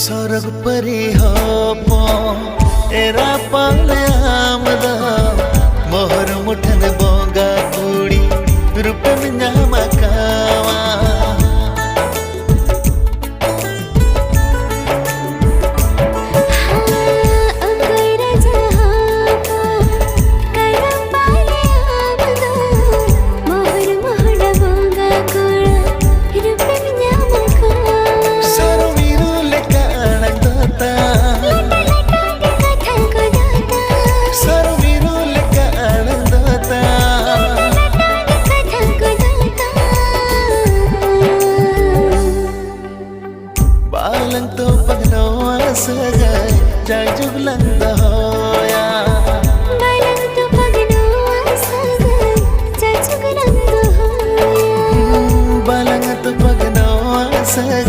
सरग परी हो एरा पाले आमदा मोहर मुठन बोगा कुड़ी रूप में नामा कावा बालन तो पगनो सगाई जाजुग लंदा होया बालन तो पगनो सगाई जाजुग लंदा होया बालन तो पगनो सगाई